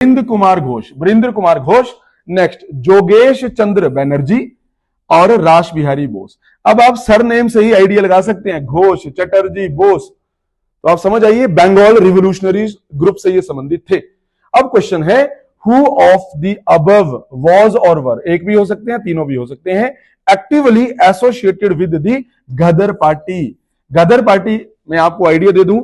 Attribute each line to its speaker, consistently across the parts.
Speaker 1: Virendra Kumar Ghosh. Next जोगेश चंद्र बनर्जी और रास बिहारी बोस। अब आप सरनेम से ही आइडिया लगा सकते हैं, घोष, चटर्जी, बोस, तो आप समझ आइए बंगाल रिवोल्यूशनरी ग्रुप से ये संबंधित थे। अब क्वेश्चन है who of the above was और वर, एक भी हो सकते हैं, तीनों भी हो सकते हैं, actively associated with the Ghadar Party. Ghadar Party मैं आपको आइडिया दे दूं,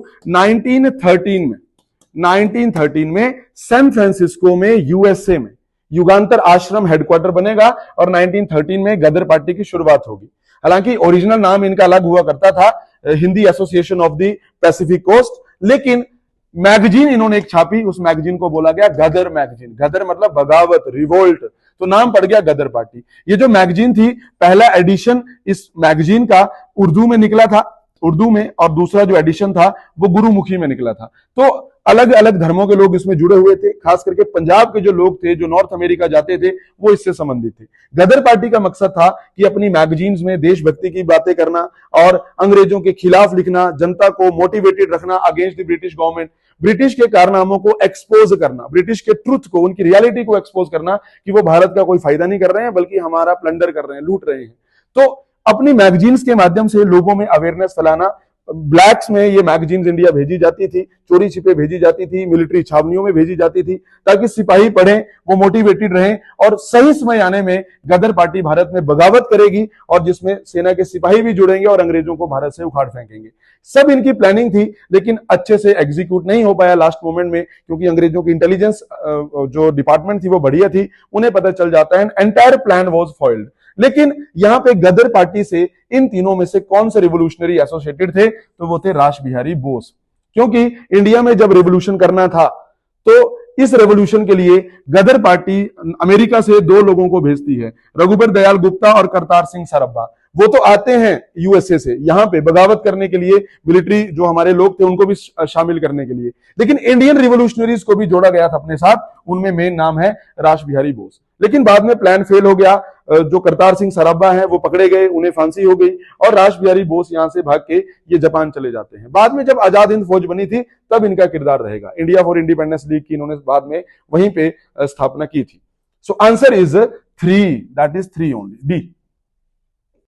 Speaker 1: 1913 में सैन फ्रांसिस्को में यूएसए में युगांतर आश्रम हेडक्वार्टर बनेगा और 1913 में गदर पार्टी की शुरुआत होगी। हालांकि ओरिजिनल नाम इनका अलग हुआ करता था, Hindi Association of the Pacific Coast, लेकिन मैगजीन इन्होंने एक छापी, उस मैगजीन को बोला गया गदर मैगजीन। गदर मतलब बगावत, रिवोल्ट, तो नाम पड़ गया गदर पार्टी। ये जो मैगजीन थी, पहला एडिशन इस मैगजीन का उर्दू में निकला था, उर्दू में, और दूसरा जो एडिशन था वो गुरुमुखी में निकला था। तो अलग अलग धर्मों के लोग इसमें जुड़े हुए थे, खास करके पंजाब के जो लोग थे, जो नॉर्थ अमेरिका जाते थे, वो इससे संबंधित थे। गदर पार्टी का मकसद था कि अपनी मैगजीन्स में देशभक्ति की बातें करना और अंग्रेजों के खिलाफ लिखना, जनता को मोटिवेटेड रखना against the British government, British के कारनामों को एक्सपोज करना, ब्रिटिश के ट्रुथ को, उनकी रियलिटी को एक्सपोज करना कि वो भारत का कोई फायदा नहीं कर रहे हैं बल्कि हमारा प्लंडर कर रहे हैं, लूट रहे हैं। तो अपनी मैगजीन्स के माध्यम से लोगों में अवेयरनेस फैलाना। ब्लैक्स में ये मैगजीन्स इंडिया भेजी जाती थी, चोरी छिपे भेजी जाती थी, मिलिट्री छावनियों में भेजी जाती थी, ताकि सिपाही पढ़ें, वो मोटिवेटेड रहें, और सही समय आने में गदर पार्टी भारत में बगावत करेगी और जिसमें सेना के सिपाही भी जुड़ेंगे और अंग्रेजों को भारत से उखाड़ फेंकेंगे। सब इनकी प्लानिंग थी, लेकिन अच्छे से एग्जीक्यूट नहीं हो पाया लास्ट मोमेंट में, क्योंकि अंग्रेजों की इंटेलिजेंस जो डिपार्टमेंट थी वो बढ़िया थी, उन्हें पता चल जाता है एंटायर प्लान वाज फॉइल्ड। लेकिन यहां पे गदर पार्टी से इन तीनों में से कौन से रिवोल्यूशनरी एसोसिएटेड थे, तो वो थे रास बिहारी बोस। क्योंकि इंडिया में जब रिवोल्यूशन करना था तो इस रेवोल्यूशन के लिए गदर पार्टी अमेरिका से दो लोगों को भेजती है, रघुबर दयाल गुप्ता और करतार सिंह सराभा। वो तो आते हैं यूएसए से यहां पे बगावत करने के लिए, मिलिट्री जो हमारे लोग थे उनको भी शामिल करने के लिए, लेकिन इंडियन रिवोल्यूशनरीज को भी जोड़ा गया था अपने साथ, उनमें मेन नाम है रास बिहारी बोस। लेकिन बाद में प्लान फेल हो गया, जो करतार सिंह सराभा हैं वो पकड़े गए, उन्हें फांसी हो गई और रास बिहारी बोस यहां से भाग के ये जापान चले जाते हैं। बाद में जब आजाद हिंद फौज बनी थी तब इनका किरदार रहेगा, इंडिया फॉर इंडिपेंडेंस लीग की इन्होंने बाद में वहीं पे स्थापना की थी। So answer is 3, that is 3 only, D.